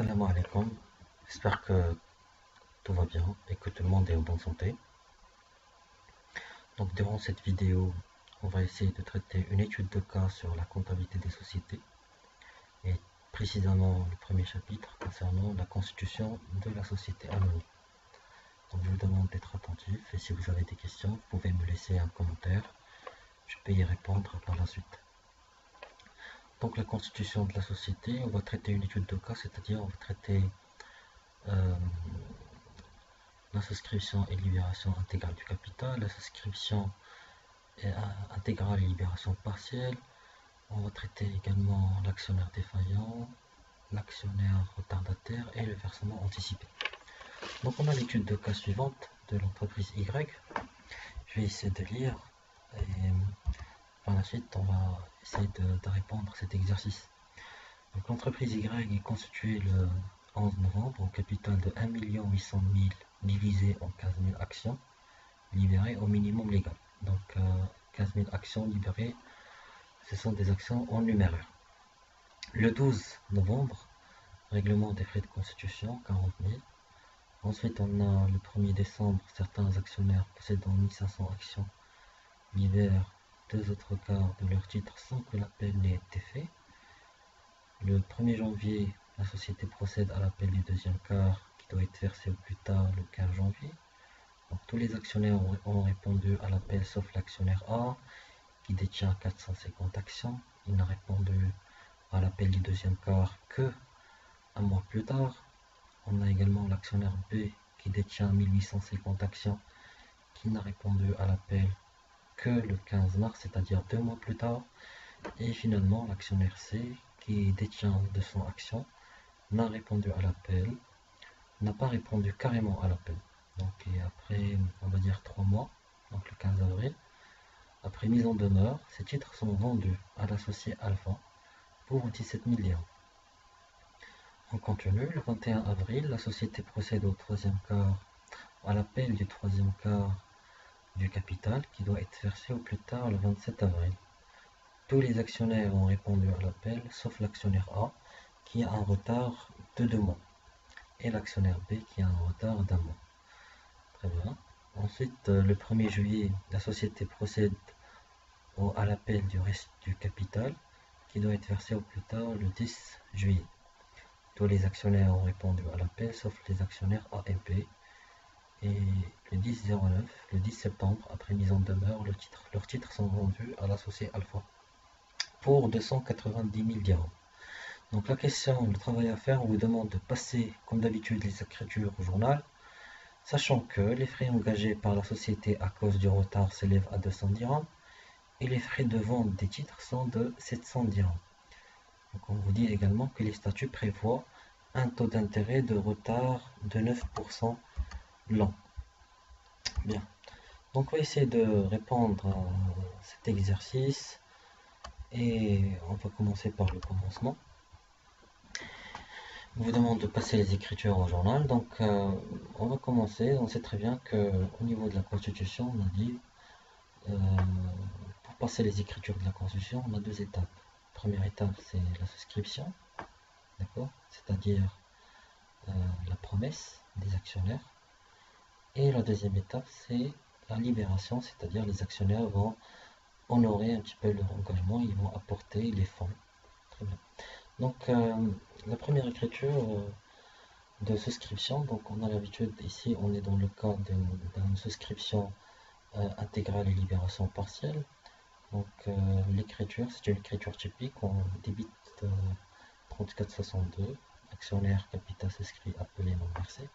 Salam alaikum, j'espère que tout va bien et que tout le monde est en bonne santé. Donc durant cette vidéo, on va essayer de traiter une étude de cas sur la comptabilité des sociétés et précisément le premier chapitre concernant la constitution de la société anonyme. Donc je vous demande d'être attentif et si vous avez des questions, vous pouvez me laisser un commentaire, je peux y répondre par la suite. Donc la constitution de la société, on va traiter une étude de cas, c'est-à-dire on va traiter la souscription et libération intégrale du capital, la souscription intégrale et libération partielle. On va traiter également l'actionnaire défaillant, l'actionnaire retardataire et le versement anticipé. Donc on a l'étude de cas suivante de l'entreprise Y. Je vais essayer de lire et par la suite on va essayer de répondre à cet exercice. Donc l'entreprise Y est constituée le 11 novembre au capital de 1 800 000 divisé en 15 000 actions libérées au minimum légal. Donc 15 000 actions libérées, ce sont des actions en numéraire. Le 12 novembre, règlement des frais de constitution, 40 000. Ensuite, on a le 1er décembre, certains actionnaires possédant 1500 actions libèrent 2 autres quarts de leur titre sans que l'appel n'ait été fait. Le 1er janvier, la société procède à l'appel du deuxième quart qui doit être versé au plus tard le 15 janvier. Donc, tous les actionnaires ont répondu à l'appel sauf l'actionnaire A qui détient 450 actions. Il n'a répondu à l'appel du deuxième quart que un mois plus tard. On a également l'actionnaire B qui détient 1850 actions qui n'a répondu à l'appel que le 15 mars, c'est-à-dire 2 mois plus tard. Et finalement l'actionnaire C qui détient 200 actions n'a répondu à l'appel, n'a pas répondu carrément à l'appel. Donc et après, on va dire 3 mois, donc le 15 avril, après mise en demeure, ces titres sont vendus à l'associé Alpha pour 17 000 dirhams. En contenu, le 21 avril, la société procède au troisième quart, à l'appel du troisième quart du capital qui doit être versé au plus tard le 27 avril. Tous les actionnaires ont répondu à l'appel, sauf l'actionnaire A qui a un retard de 2 mois et l'actionnaire B qui a un retard d'1 mois. Très bien. Ensuite, le 1er juillet, la société procède à l'appel du reste du capital qui doit être versé au plus tard le 10 juillet. Tous les actionnaires ont répondu à l'appel sauf les actionnaires A et B. Et le 10-09, le 10 septembre, après mise en demeure, leurs titres sont vendus à l'associé Alpha pour 290 000 dirhams. Donc la question, le travail à faire, on vous demande de passer comme d'habitude les écritures au journal, sachant que les frais engagés par la société à cause du retard s'élèvent à 200 dirhams et les frais de vente des titres sont de 700 dirhams. Donc on vous dit également que les statuts prévoient un taux d'intérêt de retard de 9% l'an. Bien. Donc on va essayer de répondre à cet exercice et on va commencer par le commencement. On vous demande de passer les écritures au journal. Donc on va commencer. On sait très bien qu'au niveau de la Constitution, on a dit pour passer les écritures de la Constitution, on a 2 étapes. Première étape, c'est la souscription, d'accord, c'est-à-dire la promesse des actionnaires. Et la deuxième étape, c'est la libération, c'est-à-dire les actionnaires vont honorer un petit peu leur engagement, ils vont apporter les fonds. Très bien. Donc la première écriture de souscription, donc on a l'habitude ici, on est dans le cas d'une souscription intégrale et libération partielle. Donc l'écriture, c'est une écriture typique, on débite 34,62, actionnaire capital souscrit appelé non versé.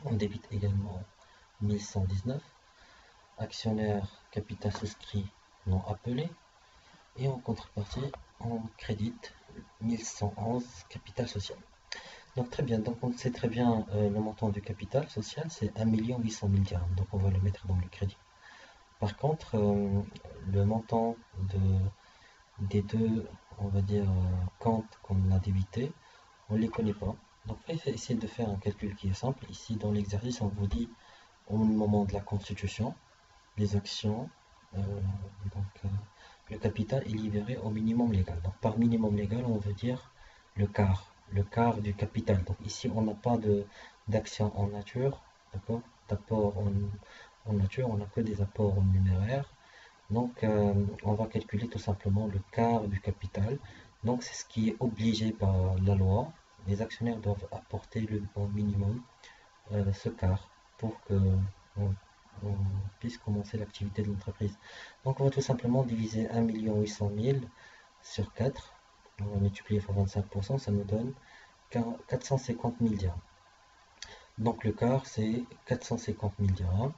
On débite également 1119, actionnaire capital souscrit non appelé. Et en contrepartie, on crédite 1111 capital social. Donc très bien, donc on sait très bien le montant du capital social, c'est 1 800 000 dirhams, donc on va le mettre dans le crédit. Par contre, le montant des deux, on va dire, comptes qu'on a débité, on ne les connaît pas. Donc là, il faut essayer de faire un calcul qui est simple. Ici, dans l'exercice, on vous dit au moment de la constitution, les actions, le capital est libéré au minimum légal. Donc par minimum légal, on veut dire le quart le quart du capital. Donc ici, on n'a pas d'action en nature, d'accord? D'apport en nature, on n'a que des apports en numéraire. Donc, on va calculer tout simplement le quart du capital. Donc, c'est ce qui est obligé par la loi. Les actionnaires doivent apporter au minimum ce quart pour que on puisse commencer l'activité de l'entreprise. Donc, on va tout simplement diviser 1 800 000 sur 4. On va multiplier par 25%, ça nous donne 450 000 dirhams. Donc, le quart, c'est 450 000 dirhams.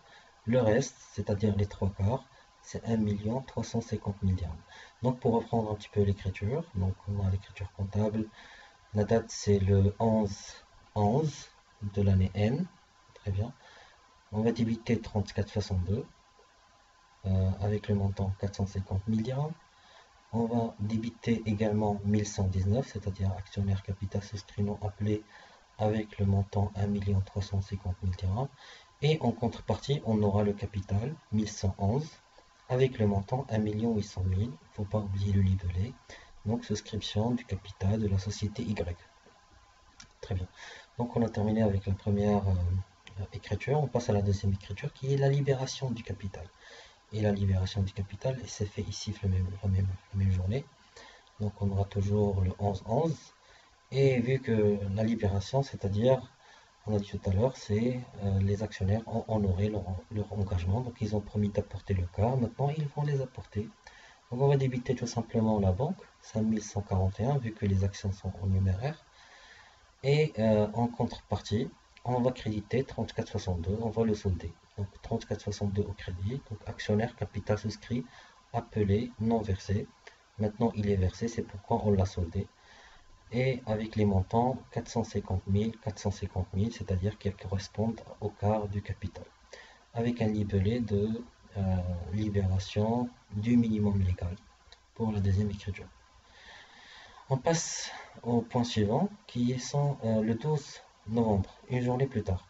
Le reste, c'est-à-dire les trois quarts, c'est 1 350 000 dirhams. Donc pour reprendre un petit peu l'écriture, donc on a l'écriture comptable, la date c'est le 11 de l'année N, très bien. On va débiter 34,62 avec le montant 450 000 dirhams. On va débiter également 1119, c'est-à-dire actionnaire capital souscrit non appelé avec le montant 1 350 000 dirhams. Et en contrepartie, on aura le capital 1111 avec le montant 1 800 000. Il ne faut pas oublier le libellé. Donc, souscription du capital de la société Y. Très bien. Donc, on a terminé avec la première écriture. On passe à la deuxième écriture qui est la libération du capital. Et la libération du capital, et c'est fait ici la même journée. Donc, on aura toujours le 11-11. Et vu que la libération, c'est-à-dire on a dit tout à l'heure, c'est les actionnaires ont honoré leur engagement, donc ils ont promis d'apporter le quart, maintenant ils vont les apporter. Donc on va débiter tout simplement la banque, 5141, vu que les actions sont en numéraire. Et en contrepartie, on va créditer 34,62, on va le solder. Donc 34,62 au crédit, donc actionnaire capital souscrit, appelé, non versé. Maintenant il est versé, c'est pourquoi on l'a soldé. Et avec les montants 450 000, 450 000, c'est-à-dire qu'ils correspondent au quart du capital, avec un libellé de libération du minimum légal pour la deuxième écriture. On passe au point suivant, qui sont le 12 novembre, une journée plus tard.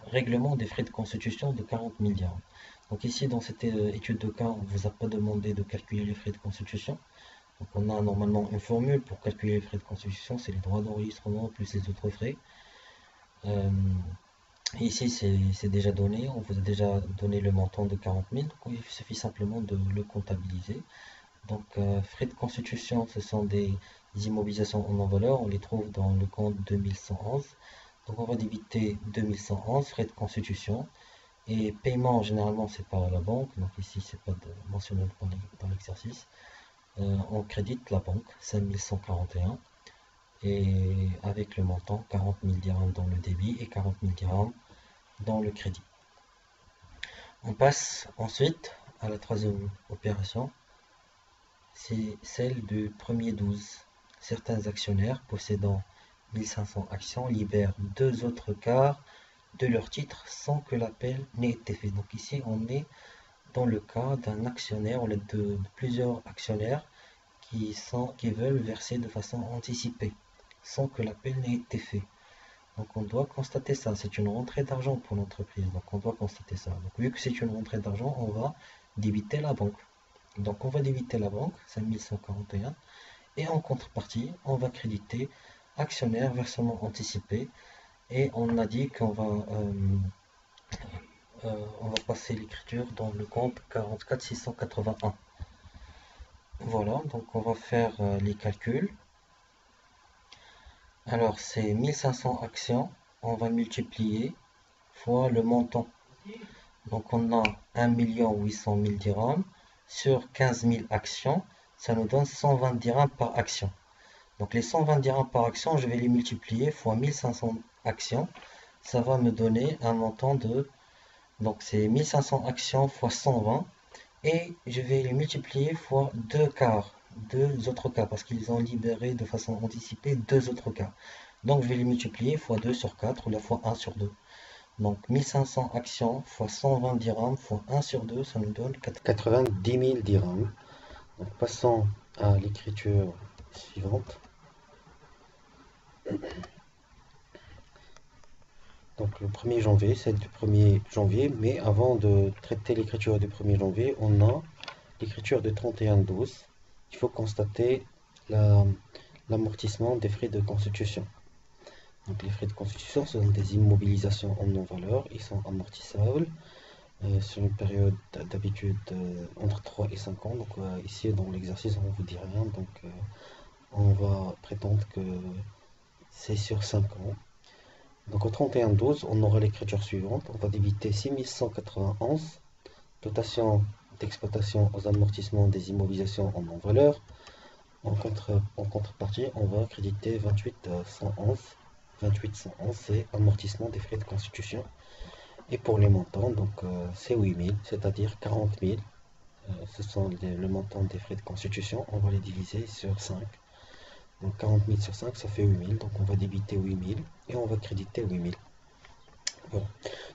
Règlement des frais de constitution de 40 000 dirhams. Donc ici, dans cette étude de cas, on ne vous a pas demandé de calculer les frais de constitution. Donc on a normalement une formule pour calculer les frais de constitution, c'est les droits d'enregistrement plus les autres frais. Ici c'est déjà donné, on vous a déjà donné le montant de 40 000, donc il suffit simplement de le comptabiliser. Donc frais de constitution, ce sont des immobilisations en non-valeur, on les trouve dans le compte 2111. Donc on va débiter 2111, frais de constitution, et paiement généralement c'est par la banque, donc ici c'est pas mentionné dans l'exercice. On crédite la banque 5141 et avec le montant 40 000 dirhams dans le débit et 40 000 dirhams dans le crédit. On passe ensuite à la troisième opération, c'est celle du 1er 12. Certains actionnaires possédant 1500 actions libèrent 2 autres quarts de leur titre sans que l'appel n'ait été fait. Donc ici on est dans le cas d'un actionnaire, on est de plusieurs actionnaires qui veulent verser de façon anticipée, sans que l'appel n'ait été fait. Donc on doit constater ça, c'est une rentrée d'argent pour l'entreprise, donc on doit constater ça. Donc vu que c'est une rentrée d'argent, on va débiter la banque. Donc on va débiter la banque, 5141, et en contrepartie, on va créditer actionnaire, versement anticipé, et on a dit qu'on va, on va passer l'écriture dans le compte 44 681. Voilà, donc on va faire les calculs. Alors c'est 1500 actions, on va multiplier fois le montant. Donc on a 1 800 000 dirhams sur 15 000 actions, ça nous donne 120 dirhams par action. Donc les 120 dirhams par action, je vais les multiplier fois 1500 actions, ça va me donner un montant de... Donc c'est 1500 actions fois 120, et je vais les multiplier fois 2 quarts, 2 autres cas, parce qu'ils ont libéré de façon anticipée 2 autres cas. Donc je vais les multiplier fois 2 sur 4 ou la fois 1 sur 2. Donc 1500 actions fois 120 dirhams fois 1 sur 2, ça nous donne 90 000 dirhams. Donc passons à l'écriture suivante. Donc le 1er janvier, celle du 1er janvier, mais avant de traiter l'écriture du 1er janvier, on a l'écriture de 31-12. Il faut constater la l'amortissement des frais de constitution. Donc les frais de constitution sont des immobilisations en non-valeur, ils sont amortissables sur une période d'habitude entre 3 et 5 ans. Donc ici dans l'exercice on ne vous dit rien, donc on va prétendre que c'est sur 5 ans. Donc au 31-12, on aura l'écriture suivante. On va débiter 6191, dotation d'exploitation aux amortissements des immobilisations en non-valeur. En contrepartie, on va créditer 2811. 2811, c'est amortissement des frais de constitution. Et pour les montants, donc c'est 8000, c'est-à-dire 40 000. Ce sont le montant des frais de constitution. On va les diviser sur 5. Donc 40 000 sur 5, ça fait 8000. Donc on va débiter 8000 et on va créditer 8000. Voilà.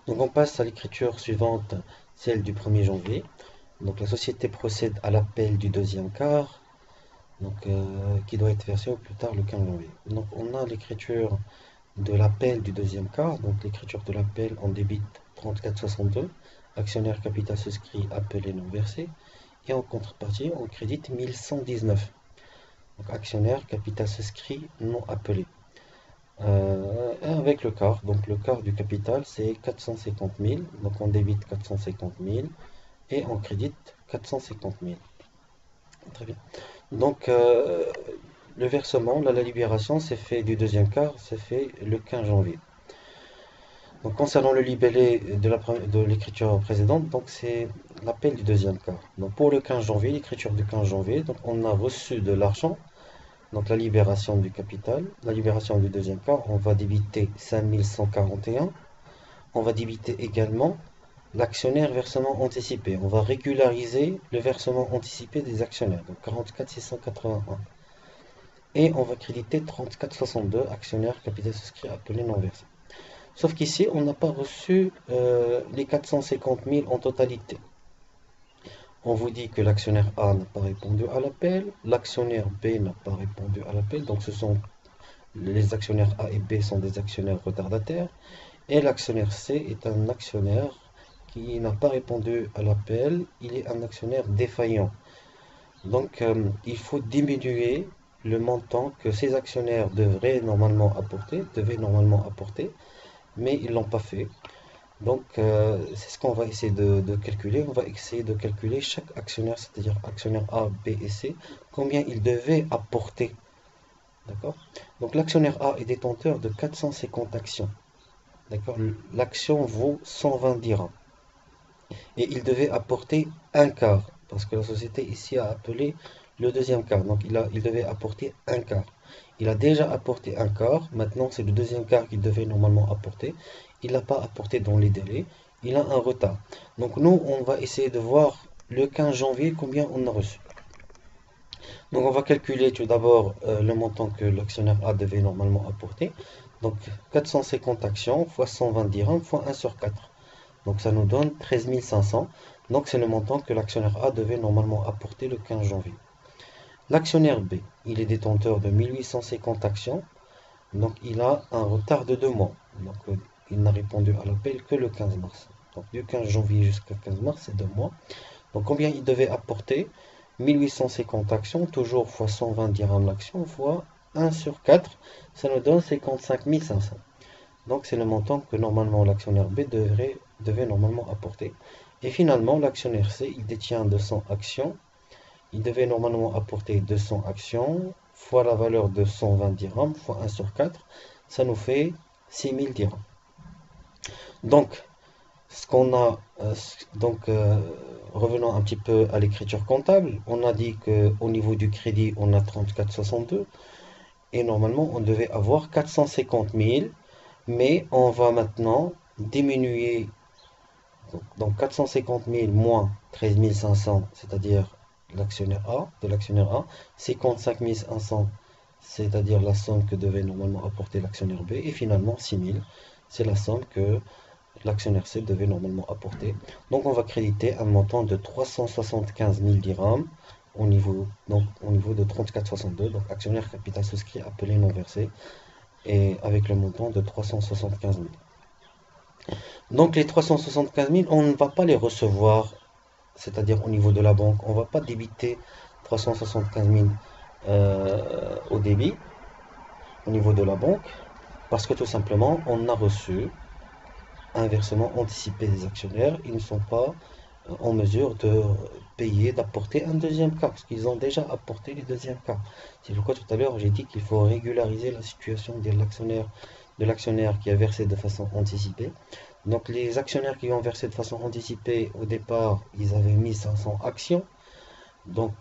Donc on passe à l'écriture suivante, celle du 1er janvier. Donc la société procède à l'appel du deuxième quart, donc, qui doit être versé au plus tard le 15 janvier. Donc on a l'écriture de l'appel du deuxième quart. Donc l'écriture de l'appel, on débite 34,62, actionnaire capital souscrit appelé non versé, et en contrepartie on crédite 1119. Donc actionnaire capital souscrit non appelé. Avec le quart, donc le quart du capital c'est 450 000, donc on débite 450 000 et on crédite 450 000. Très bien. Donc le versement, la libération, c'est fait du deuxième quart, c'est fait le 15 janvier. Donc concernant le libellé de l'écriture précédente, donc c'est l'appel du deuxième quart. Donc pour le 15 janvier, l'écriture du 15 janvier, donc on a reçu de l'argent, donc la libération du capital, la libération du deuxième quart, on va débiter 5141. On va débiter également l'actionnaire versement anticipé. On va régulariser le versement anticipé des actionnaires, donc 44 681. Et on va créditer 34,62, actionnaire capital souscrit appelé non versé. Sauf qu'ici, on n'a pas reçu les 450 000 en totalité. On vous dit que l'actionnaire A n'a pas répondu à l'appel, l'actionnaire B n'a pas répondu à l'appel, donc les actionnaires A et B sont des actionnaires retardataires, et l'actionnaire C est un actionnaire qui n'a pas répondu à l'appel, il est un actionnaire défaillant. Donc il faut diminuer le montant que ces actionnaires devaient normalement apporter, mais ils ne l'ont pas fait. Donc c'est ce qu'on va essayer de calculer. On va essayer de calculer chaque actionnaire, c'est-à-dire actionnaire A, B et C, combien il devait apporter. D'accord? Donc l'actionnaire A est détenteur de 450 actions. D'accord? L'action vaut 120 dirhams. Et il devait apporter un quart, parce que la société ici a appelé le deuxième quart. Donc il devait apporter un quart. Il a déjà apporté un quart, maintenant c'est le deuxième quart qu'il devait normalement apporter. Il n'a pas apporté dans les délais, il a un retard. Donc nous, on va essayer de voir le 15 janvier combien on a reçu. Donc on va calculer tout d'abord le montant que l'actionnaire A devait normalement apporter. Donc 450 actions fois 120 dirhams fois 1 sur 4. Donc ça nous donne 13 500. Donc c'est le montant que l'actionnaire A devait normalement apporter le 15 janvier. L'actionnaire B, il est détenteur de 1850 actions. Donc il a un retard de 2 mois. Donc il n'a répondu à l'appel que le 15 mars. Donc du 15 janvier jusqu'au 15 mars, c'est 2 mois. Donc combien il devait apporter? 1850 actions, toujours fois 120 dirhams l'action, fois 1 sur 4, ça nous donne 55 500. Donc c'est le montant que normalement l'actionnaire B devait normalement apporter. Et finalement, l'actionnaire C, il détient 200 actions. Il devait normalement apporter 200 actions, fois la valeur de 120 dirhams, fois 1 sur 4. Ça nous fait 6000 dirhams. Donc, ce qu'on a, revenons un petit peu à l'écriture comptable. On a dit qu'au niveau du crédit, on a 34,62. Et normalement, on devait avoir 450 000. Mais on va maintenant diminuer, donc 450 000 moins 13 500, c'est-à-dire l'actionnaire A, de l'actionnaire A, 55 500, c'est-à-dire la somme que devait normalement apporter l'actionnaire B, et finalement 6 000, c'est la somme que l'actionnaire C devait normalement apporter. Donc on va créditer un montant de 375 000 dirhams au niveau de 34,62, donc actionnaire capital souscrit appelé non versé, et avec le montant de 375 000. Donc les 375 000, on ne va pas les recevoir, c'est-à-dire au niveau de la banque, on ne va pas débiter 375 000 au débit, au niveau de la banque, parce que tout simplement, on a reçu un versement anticipé des actionnaires. Ils ne sont pas en mesure de payer, d'apporter un deuxième cas, parce qu'ils ont déjà apporté les deuxièmes cas. C'est pourquoi tout à l'heure j'ai dit qu'il faut régulariser la situation de l'actionnaire qui a versé de façon anticipée. Donc les actionnaires qui ont versé de façon anticipée, au départ, ils avaient 1500 actions. Donc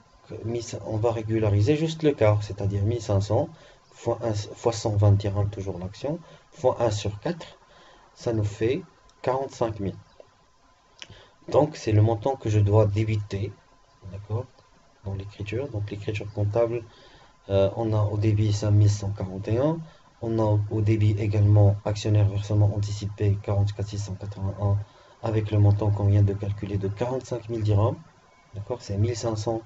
on va régulariser juste le quart, c'est-à-dire 1500 fois, 1, fois 120 dirhams, toujours l'action, fois 1 sur 4, ça nous fait 45 000. Donc c'est le montant que je dois débiter, d'accord, dans l'écriture. Donc l'écriture comptable, on a au débit 5141, on a au débit également actionnaire versement anticipé 44 681 avec le montant qu'on vient de calculer de 45 000 dirhams, d'accord, c'est 1500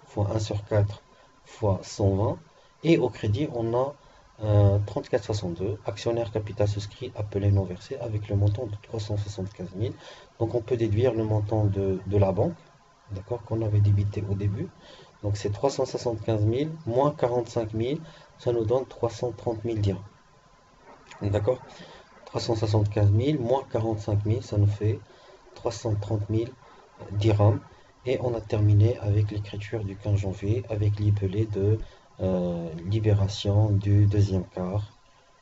fois 1 sur 4 fois 120. Et au crédit, on a 34,62, actionnaire capital souscrit appelé non versé avec le montant de 375 000. Donc on peut déduire le montant de la banque, d'accord, qu'on avait débité au début. Donc c'est 375 000 moins 45 000, ça nous donne 330 000 dirhams. D'accord? 375 000 moins 45 000, ça nous fait 330 000 dirhams. Et on a terminé avec l'écriture du 15 janvier, avec l'IPelé de libération du deuxième quart.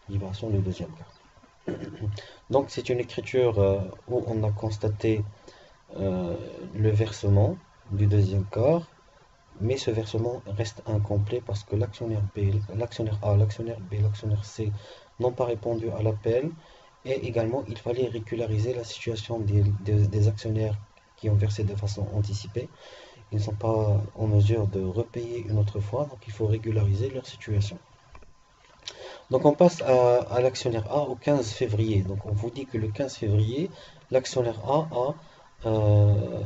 Libération du deuxième quart. Donc c'est une écriture où on a constaté le versement du deuxième quart, mais ce versement reste incomplet parce que l'actionnaire B, l'actionnaire A, l'actionnaire B, l'actionnaire C n'ont pas répondu à l'appel. Et également, il fallait régulariser la situation des actionnaires qui ont versé de façon anticipée. Ils ne sont pas en mesure de repayer une autre fois, donc il faut régulariser leur situation. Donc on passe à l'actionnaire A au 15 février. Donc on vous dit que le 15 février, l'actionnaire A euh,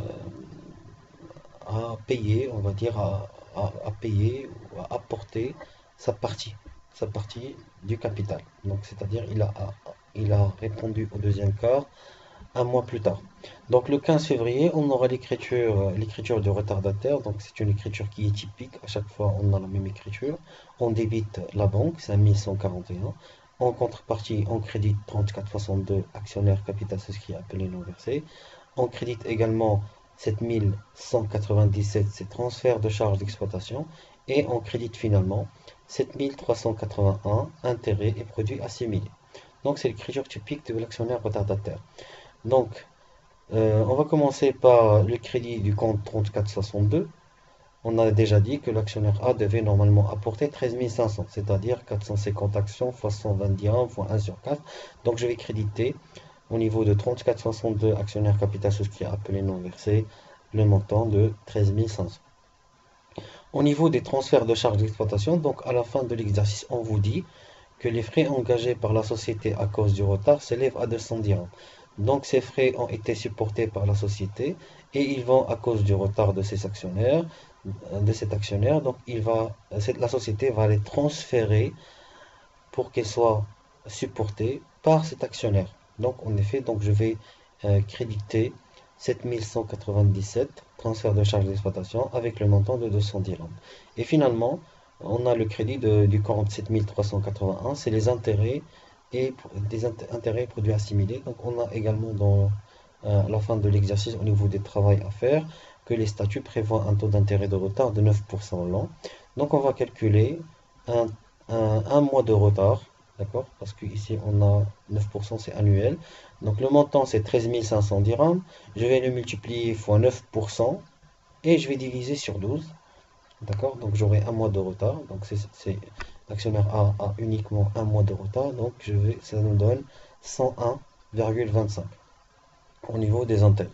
a payé, on va dire, à payer ou à apporter sa partie du capital. Donc c'est-à-dire il a répondu au deuxième quart un mois plus tard. Donc le 15 février, on aura l'écriture du retardataire. Donc c'est une écriture qui est typique. À chaque fois, on a la même écriture. On débite la banque, c'est 1141. En contrepartie, on crédite 34,62 actionnaire capital souscrit appelé non versé. On crédite également 7197, c'est transfert de charges d'exploitation. Et on crédite finalement 7381 intérêts et produits assimilés. Donc c'est l'écriture typique de l'actionnaire retardataire. Donc, on va commencer par le crédit du compte 3462. On a déjà dit que l'actionnaire A devait normalement apporter 13 500, c'est-à-dire 450 actions fois 120 dirhams fois 1 sur 4. Donc, je vais créditer au niveau de 3462 actionnaires capital souscrit appelé non versé le montant de 13 500. Au niveau des transferts de charges d'exploitation, donc à la fin de l'exercice, on vous dit que les frais engagés par la société à cause du retard s'élèvent à 200 dirhams. Donc ces frais ont été supportés par la société et ils vont à cause du retard de ses actionnaires, de cet actionnaire. Donc la société va les transférer pour qu'elles soient supportées par cet actionnaire. Donc en effet, donc je vais créditer 7197 transfert de charges d'exploitation avec le montant de 200 dirhams. Et finalement, on a le crédit du compte 7381, c'est les intérêts et des intérêts et produits assimilés. Donc on a également dans la fin de l'exercice au niveau des travaux à faire que les statuts prévoient un taux d'intérêt de retard de 9% l'an. Donc on va calculer un, un mois de retard, d'accord? Parce que ici on a 9%, c'est annuel. Donc le montant c'est 13 500 dirhams. Je vais le multiplier fois 9% et je vais diviser sur 12. D'accord? Donc j'aurai un mois de retard. Donc l'actionnaire a uniquement un mois de retard. Donc ça nous donne 101,25 au niveau des intérêts.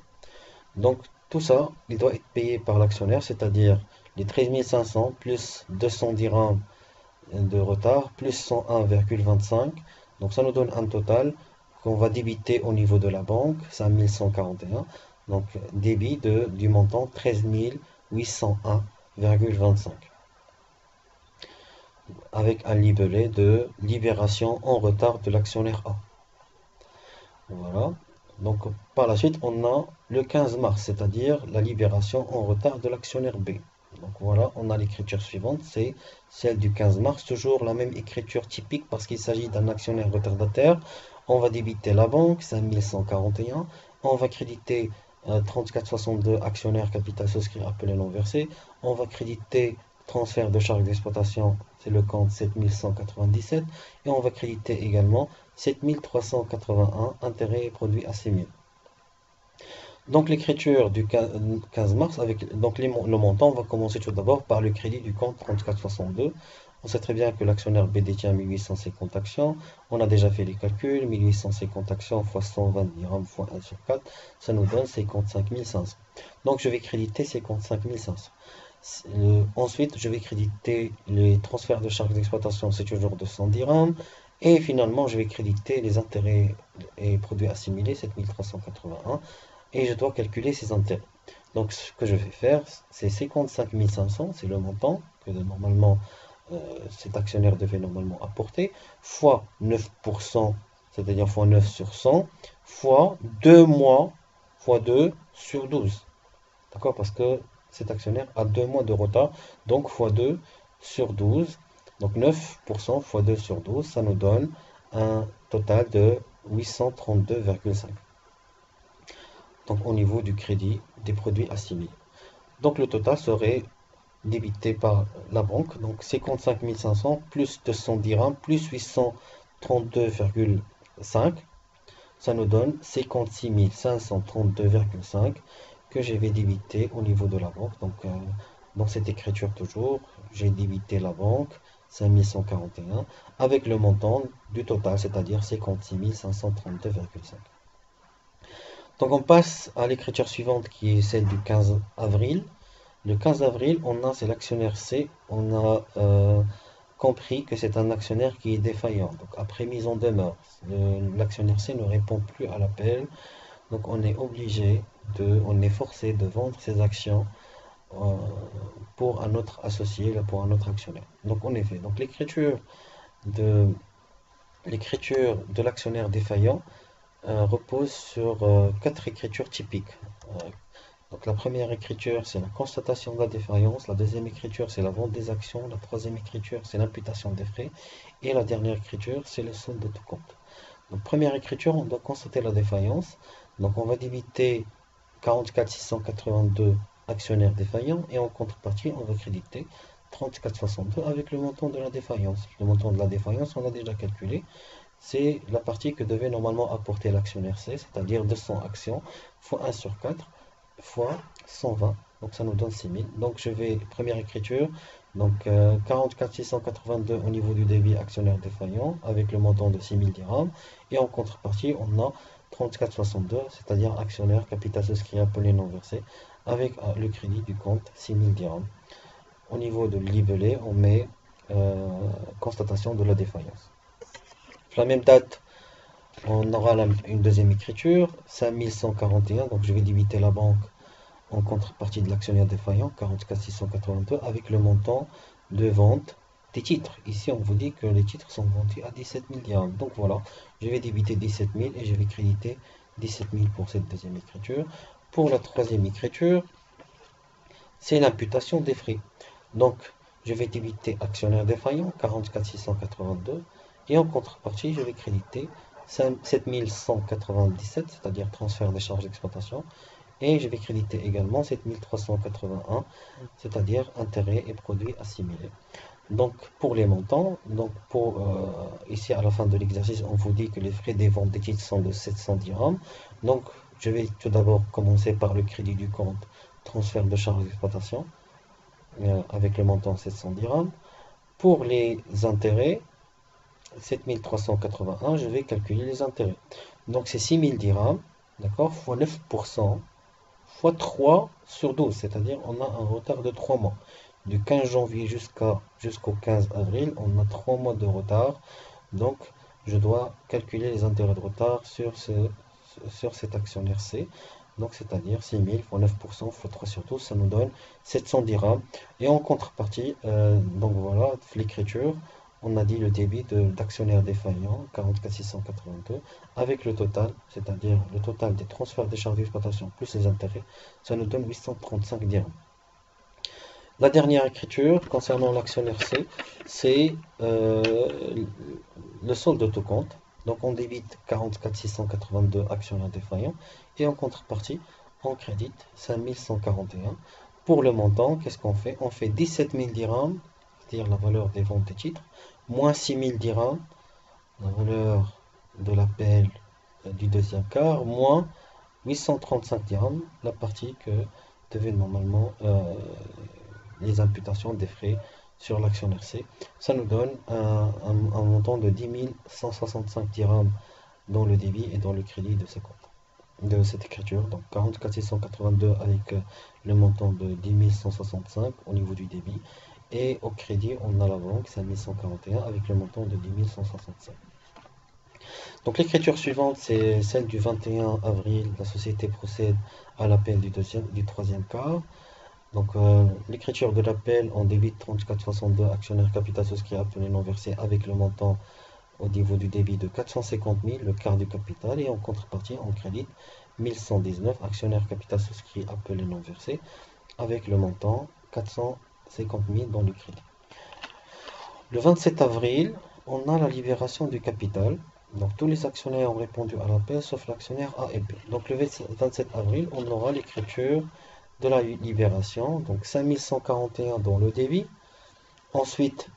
Donc tout ça, il doit être payé par l'actionnaire, c'est-à-dire les 13 500 plus 200 dirhams de retard plus 101,25. Donc ça nous donne un total qu'on va débiter au niveau de la banque, 5141. Donc débit du montant 13 801,25 avec un libellé de libération en retard de l'actionnaire A. Voilà. Donc par la suite, on a le 15 mars, c'est-à-dire la libération en retard de l'actionnaire B. Donc voilà, on a l'écriture suivante, c'est celle du 15 mars, toujours la même écriture typique parce qu'il s'agit d'un actionnaire retardataire. On va débiter la banque, 5141. On va créditer 3462 actionnaires capital souscrit appelé non versé. On va créditer transfert de charges d'exploitation, c'est le compte 7197. Et on va créditer également 7381 intérêts et produits à 6000. Donc l'écriture du 15 mars, avec donc le montant, on va commencer tout d'abord par le crédit du compte 3462. On sait très bien que l'actionnaire B détient 1850 actions. On a déjà fait les calculs. 1850 actions fois 120 dirhams fois 1 sur 4, ça nous donne 55 500. Donc je vais créditer 55 500. Ensuite, je vais créditer les transferts de charges d'exploitation, c'est toujours 200 dirhams. Et finalement, je vais créditer les intérêts et produits assimilés, 7381. Et je dois calculer ces intérêts. Donc ce que je vais faire, c'est 55 500, c'est le montant que normalement cet actionnaire devait normalement apporter, fois 9%, c'est-à-dire fois 9 sur 100, fois 2 mois, fois 2 sur 12. D'accord? Parce que cet actionnaire a 2 mois de retard, donc fois 2 sur 12. Donc 9% fois 2 sur 12, ça nous donne un total de 832,5. Donc au niveau du crédit des produits assimilés. Donc le total serait débité par la banque. Donc 55 500 plus 200 dirhams plus 832,5. Ça nous donne 56 532,5 que je vais débiter au niveau de la banque. Donc dans cette écriture toujours, j'ai débité la banque 5141 avec le montant du total, c'est-à-dire 56 532,5. Donc on passe à l'écriture suivante qui est celle du 15 avril. Le 15 avril, c'est l'actionnaire C. On a compris que c'est un actionnaire qui est défaillant. Donc après mise en demeure, l'actionnaire C ne répond plus à l'appel. Donc on est forcé de vendre ses actions euh, pour un autre associé, pour un autre actionnaire. Donc en effet, donc de l'écriture de l'actionnaire défaillant repose sur quatre écritures typiques. Euh, donc la première écriture, c'est la constatation de la défaillance. La deuxième écriture, c'est la vente des actions. La troisième écriture, c'est l'imputation des frais. Et la dernière écriture, c'est le solde de tout compte. Donc première écriture, on doit constater la défaillance. Donc on va débiter 44 682 actionnaires défaillants et en contrepartie, on va créditer 34 62 avec le montant de la défaillance. Le montant de la défaillance, on a déjà calculé. C'est la partie que devait normalement apporter l'actionnaire C, c'est-à-dire 200 actions fois 1 sur 4 fois 120. Donc ça nous donne 6000. Donc je vais, première écriture, donc 44 682 au niveau du débit actionnaire défaillant avec le montant de 6000 dirhams. Et en contrepartie, on a 34,62, c'est-à-dire actionnaire capital souscrit appelé non versé avec le crédit du compte 6000 dirhams. Au niveau de libellé, on met constatation de la défaillance. La même date, on aura une deuxième écriture, 5141, donc je vais débiter la banque en contrepartie de l'actionnaire défaillant, 44 682, avec le montant de vente des titres. Ici, on vous dit que les titres sont vendus à 17 000 dirhams. Donc voilà, je vais débiter 17 000 et je vais créditer 17 000 pour cette deuxième écriture. Pour la troisième écriture, c'est l'imputation des frais. Donc, je vais débiter actionnaire défaillant, 44 682, et en contrepartie, je vais créditer 7197, c'est-à-dire transfert des charges d'exploitation, et je vais créditer également 7381, c'est-à-dire intérêts et produits assimilés. Donc pour les montants, ici à la fin de l'exercice, on vous dit que les frais des ventes des titres sont de 700 dirhams. Donc je vais tout d'abord commencer par le crédit du compte transfert de charges d'exploitation avec le montant 700 dirhams. Pour les intérêts, 7381, je vais calculer les intérêts. Donc c'est 6000 dirhams, d'accord, fois 9%, fois 3 sur 12, c'est-à-dire on a un retard de 3 mois. Du 15 janvier jusqu'au 15 avril, on a 3 mois de retard. Donc, je dois calculer les intérêts de retard sur cet actionnaire C. Donc, c'est-à-dire 6000 fois 9% fois 3 sur 12, ça nous donne 700 dirhams. Et en contrepartie, donc voilà, l'écriture, on a dit le débit d'actionnaire défaillant, 44 682, avec le total, c'est-à-dire le total des transferts des charges d'exploitation plus les intérêts, ça nous donne 835 dirhams. La dernière écriture concernant l'actionnaire C, c'est le solde de tout compte. Donc on débite 44 682 actionnaires défaillants et en contrepartie, on crédite 5141. Pour le montant, qu'est-ce qu'on fait? On fait 17 000 dirhams, c'est-à-dire la valeur des ventes des titres, moins 6 000 dirhams, la valeur de l'appel du deuxième quart, moins 835 dirhams, la partie que devait normalement les imputations des frais sur l'actionnaire C. Ça nous donne un montant de 10 165 dirhams dans le débit et dans le crédit de ce compte, de cette écriture. Donc 44 682 avec le montant de 10 165 au niveau du débit. Et au crédit, on a la banque 5141 avec le montant de 10 165. Donc l'écriture suivante, c'est celle du 21 avril. La société procède à l'appel du troisième quart. Donc l'écriture de l'appel, on débite 34,62 actionnaire capital souscrit appelé non versé avec le montant au niveau du débit de 450 000, le quart du capital, et en contrepartie, on crédite 1119 actionnaire capital souscrit appelé non versé avec le montant 450 000 dans le crédit. Le 27 avril, on a la libération du capital. Donc tous les actionnaires ont répondu à l'appel sauf l'actionnaire A et B. Donc le 27 avril, on aura l'écriture de la libération. Donc 5141 dans le débit. Ensuite,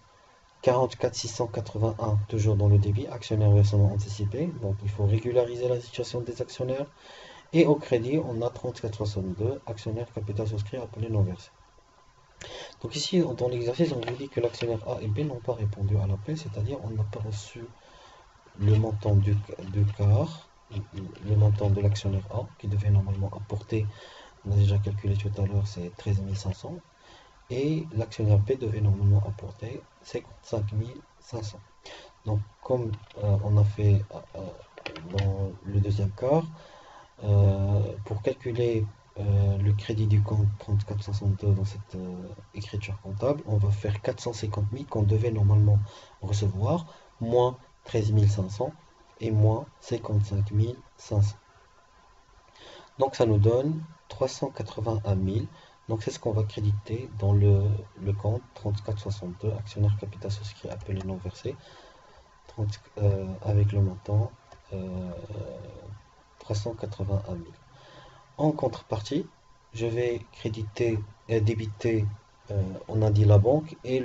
44 681 toujours dans le débit, actionnaire versement anticipé. Donc il faut régulariser la situation des actionnaires. Et au crédit, on a 34,62 actionnaire capital souscrit appelé non versé. Donc ici, dans l'exercice, on vous dit que l'actionnaire A et B n'ont pas répondu à l'appel, c'est-à-dire on n'a pas reçu le montant du quart, le montant de l'actionnaire A, qui devait normalement apporter, on a déjà calculé tout à l'heure, c'est 13 500, et l'actionnaire B devait normalement apporter 55 500. Donc comme on a fait dans le deuxième quart, pour calculer le crédit du compte 34,62 dans cette écriture comptable, on va faire 450 000 qu'on devait normalement recevoir, moins 13 500 et moins 55 500. Donc ça nous donne 381 000. Donc c'est ce qu'on va créditer dans le compte 34,62, actionnaire capital souscrit appelé non versé, avec le montant 381 000. En contrepartie, je vais débiter, on a dit la banque et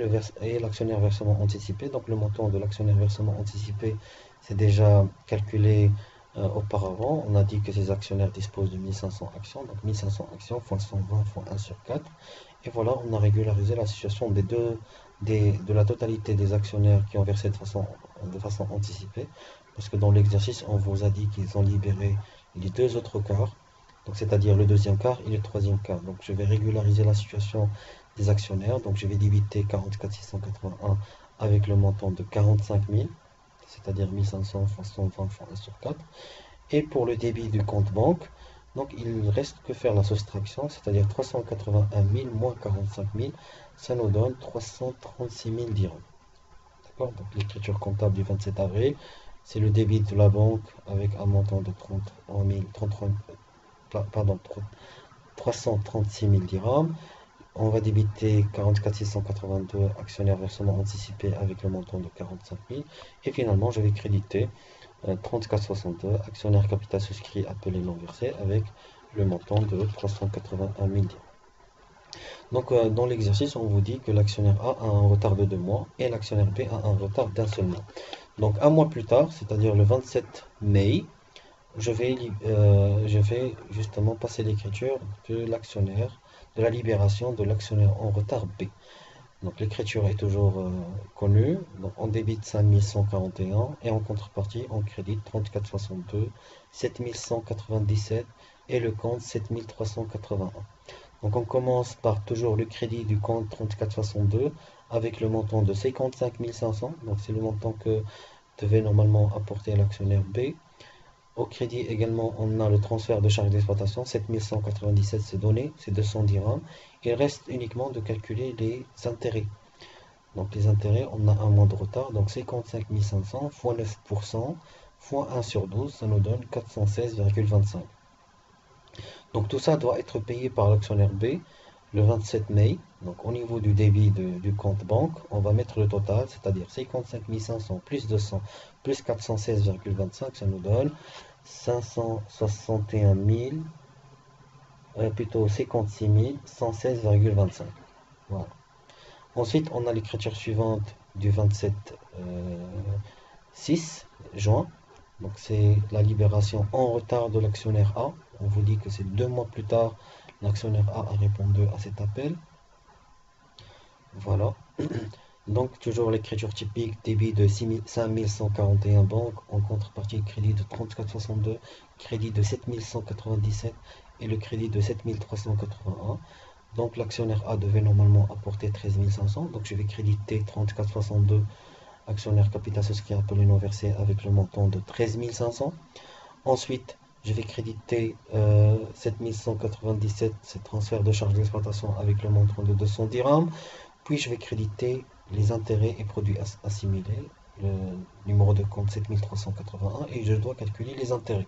l'actionnaire versement anticipé. Donc le montant de l'actionnaire versement anticipé, c'est déjà calculé auparavant. On a dit que ces actionnaires disposent de 1500 actions. Donc 1500 actions fois 120 fois 1 sur 4. Et voilà, on a régularisé la situation de la totalité des actionnaires qui ont versé de façon anticipée. Parce que dans l'exercice, on vous a dit qu'ils ont libéré les deux autres quarts. Donc c'est-à-dire le deuxième quart et le troisième quart. Donc je vais régulariser la situation des actionnaires. Donc je vais débiter 44 681 avec le montant de 45 000, c'est-à-dire 1500 fois 120 fois 1 sur 4. Et pour le débit du compte banque, donc il ne reste que faire la soustraction, c'est-à-dire 381 000 moins 45 000, ça nous donne 336 000 dirhams. D'accord? Donc l'écriture comptable du 27 avril, c'est le débit de la banque avec un montant de 336 000 dirhams. On va débiter 44 682 actionnaires versement anticipé avec le montant de 45 000. Et finalement, je vais créditer 34,62 actionnaires capital souscrit appelé non versé avec le montant de 381 000 dirhams. Donc dans l'exercice, on vous dit que l'actionnaire A a un retard de 2 mois et l'actionnaire B a un retard d'un seul mois. Donc un mois plus tard, c'est-à-dire le 27 mai, je vais justement passer l'écriture de l'actionnaire, de la libération de l'actionnaire en retard B. Donc l'écriture est toujours connue. Donc on débite 5141 et en contrepartie on crédite 34,62, 7197 et le compte 7381. Donc on commence par toujours le crédit du compte 34,62 avec le montant de 55 500. Donc c'est le montant que devait normalement apporter l'actionnaire B. Au crédit également, on a le transfert de charges d'exploitation, 7197 c'est donné, c'est 200 dirhams. Il reste uniquement de calculer les intérêts. Donc les intérêts, on a un mois de retard, donc 55 500 fois 9% fois 1 sur 12, ça nous donne 416,25. Donc tout ça doit être payé par l'actionnaire B le 27 mai. Donc au niveau du débit du compte banque, on va mettre le total, c'est-à-dire 55 500 plus 200 plus 416,25, ça nous donne 561 000, plutôt 56 116,25. Voilà. Ensuite, on a l'écriture suivante du 27 6 juin. Donc c'est la libération en retard de l'actionnaire A. On vous dit que c'est 2 mois plus tard, l'actionnaire A a répondu à cet appel. Voilà. Donc toujours l'écriture typique, débit de 5141 banques, en contrepartie crédit de 34,62, crédit de 7197 et le crédit de 7381. Donc l'actionnaire A devait normalement apporter 13 500, donc je vais créditer 34,62, actionnaire capital souscrit appelé non versé avec le montant de 13 500. Ensuite, je vais créditer 7197, c'est transfert de charges d'exploitation avec le montant de 200 dirhams. Puis je vais créditer les intérêts et produits assimilés, le numéro de compte 7381, et je dois calculer les intérêts.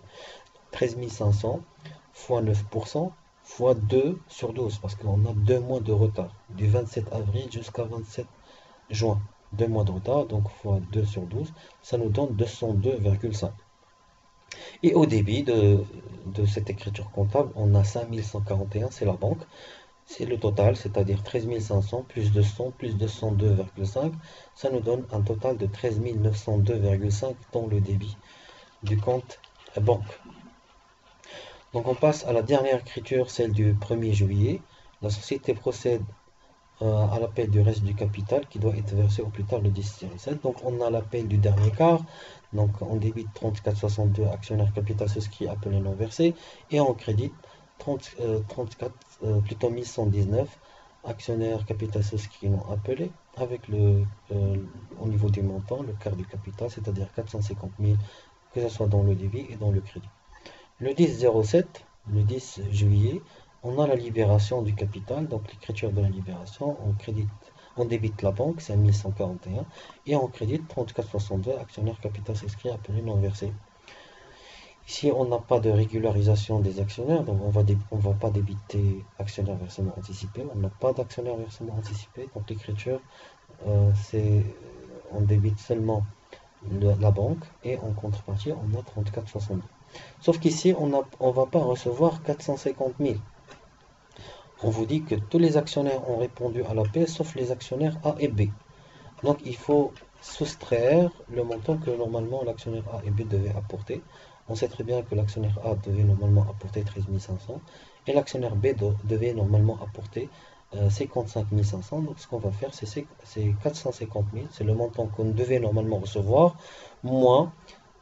13 500 fois 9% fois 2 sur 12, parce qu'on a 2 mois de retard, du 27 avril jusqu'à 27 juin. 2 mois de retard, donc fois 2 sur 12, ça nous donne 202,5. Et au débit de cette écriture comptable, on a 5141, c'est la banque. C'est le total, c'est-à-dire 13 500 plus 200 plus 202,5. Ça nous donne un total de 13 902,5 dans le débit du compte banque. Donc on passe à la dernière écriture, celle du 1er juillet. La société procède à l'appel du reste du capital qui doit être versé au plus tard le 10-7. Donc on a l'appel du dernier quart. Donc on débite 34,62 actionnaire capital souscrit appelé non versé et on crédite 34, plutôt 1119 actionnaires capital souscrit non appelé avec au niveau du montant, le quart du capital, c'est-à-dire 450 000, que ce soit dans le débit et dans le crédit. Le 10-07, le 10 juillet, on a la libération du capital, donc l'écriture de la libération, on débite la banque, c'est 1141, et on crédite 34,62 actionnaires capital souscrit appelés non versés. Ici, on n'a pas de régularisation des actionnaires, donc on va pas débiter actionnaire versement anticipé, on n'a pas d'actionnaire versement anticipé, donc l'écriture, on débite seulement la banque, et en contrepartie, on a 34,62. Sauf qu'ici, on ne va pas recevoir 450 000. On vous dit que tous les actionnaires ont répondu à l'appel, sauf les actionnaires A et B. Donc il faut soustraire le montant que normalement l'actionnaire A et B devaient apporter. On sait très bien que l'actionnaire A devait normalement apporter 13 500 et l'actionnaire B devait normalement apporter 55 500. Donc ce qu'on va faire, c'est 450 000, c'est le montant qu'on devait normalement recevoir, moins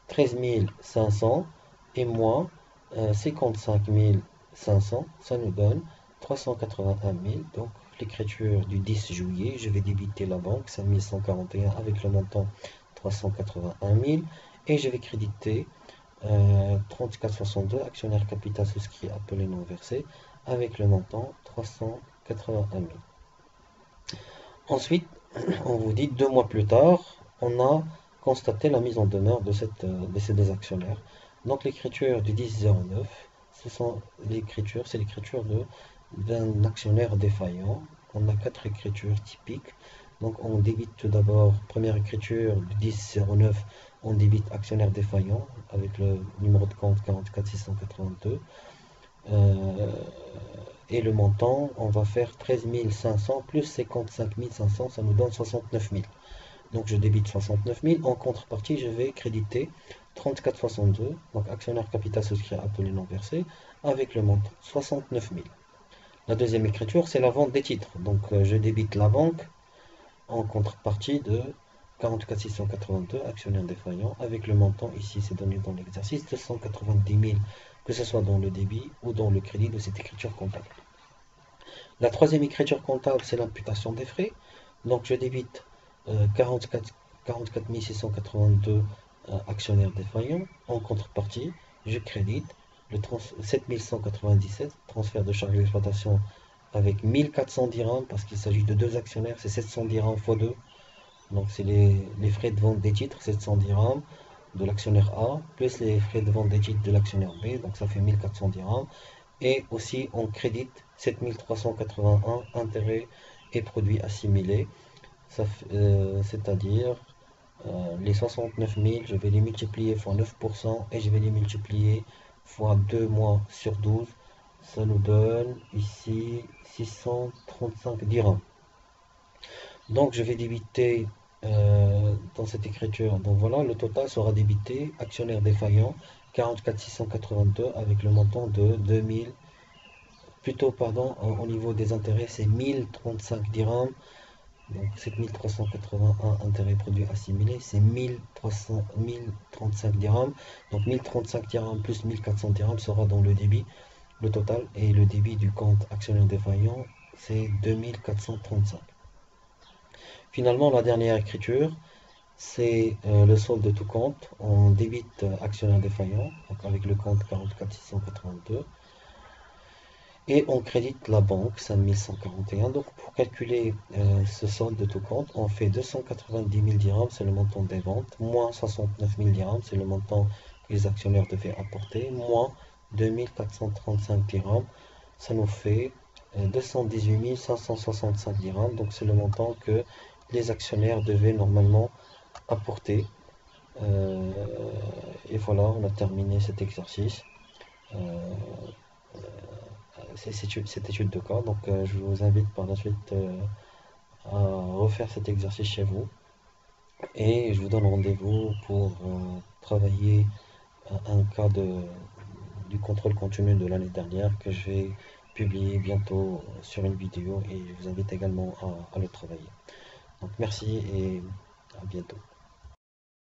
13 500 et moins 55 500, ça nous donne 381 000. Donc l'écriture du 10 juillet, je vais débiter la banque 5141 avec le montant 381 000 et je vais créditer 34,62 actionnaire capital souscrit appelé non versé avec le montant 381 000. Ensuite, on vous dit 2 mois plus tard, on a constaté la mise en demeure de ces deux actionnaires. Donc l'écriture du 10-09, c'est l'écriture d'un actionnaire défaillant. On a 4 écritures typiques. Donc on débite tout d'abord, première écriture du 10-09, on débite actionnaire défaillant avec le numéro de compte 44 682. Et le montant, on va faire 13 500 plus 55 500, ça nous donne 69 000. Donc je débite 69 000. En contrepartie, je vais créditer 34,62, donc actionnaire capital souscrit appelé non versé, avec le montant 69 000. La deuxième écriture, c'est la vente des titres. Donc je débite la banque en contrepartie de 44 682, actionnaire défaillant, avec le montant, ici c'est donné dans l'exercice, 290 000, que ce soit dans le débit ou dans le crédit de cette écriture comptable. La troisième écriture comptable, c'est l'imputation des frais. Donc je débite 44 682 actionnaires défaillants. En contrepartie, je crédite le 7197, transfert de charges d'exploitation avec 1400 dirhams, parce qu'il s'agit de deux actionnaires, c'est 700 dirhams x 2. Donc c'est les frais de vente des titres, 700 dirhams de l'actionnaire A, plus les frais de vente des titres de l'actionnaire B, donc ça fait 1400 dirhams. Et aussi on crédite 7381 intérêts et produits assimilés. C'est-à-dire les 69 000, je vais les multiplier fois 9% et je vais les multiplier fois 2 mois sur 12. Ça nous donne ici 635 dirhams. Donc je vais débiter dans cette écriture. Donc voilà, le total sera débité, actionnaire défaillant, 44 682 avec le montant de 2000, plutôt pardon, au niveau des intérêts c'est 1035 dirhams. Donc 7381 intérêts produits assimilés, c'est 1035 dirhams. Donc 1035 dirhams plus 1400 dirhams sera dans le débit, le total. Et le débit du compte actionnaire défaillant, c'est 2435. Finalement, la dernière écriture, c'est le solde de tout compte. On débite actionnaire défaillant, donc avec le compte 44 682. Et on crédite la banque 5141. Donc pour calculer ce solde de tout compte, on fait 290 000 dirhams, c'est le montant des ventes, moins 69 000 dirhams, c'est le montant que les actionnaires devaient apporter, moins 2435 dirhams, ça nous fait 218 565 dirhams, donc c'est le montant que les actionnaires devaient normalement apporter. Euh, et voilà, on a terminé cet exercice. Euh, cette étude de cas. Donc, je vous invite par la suite à refaire cet exercice chez vous. Et je vous donne rendez-vous pour travailler un cas du contrôle continu de l'année dernière que je vais publier bientôt sur une vidéo et je vous invite également à le travailler. Donc, merci et à bientôt.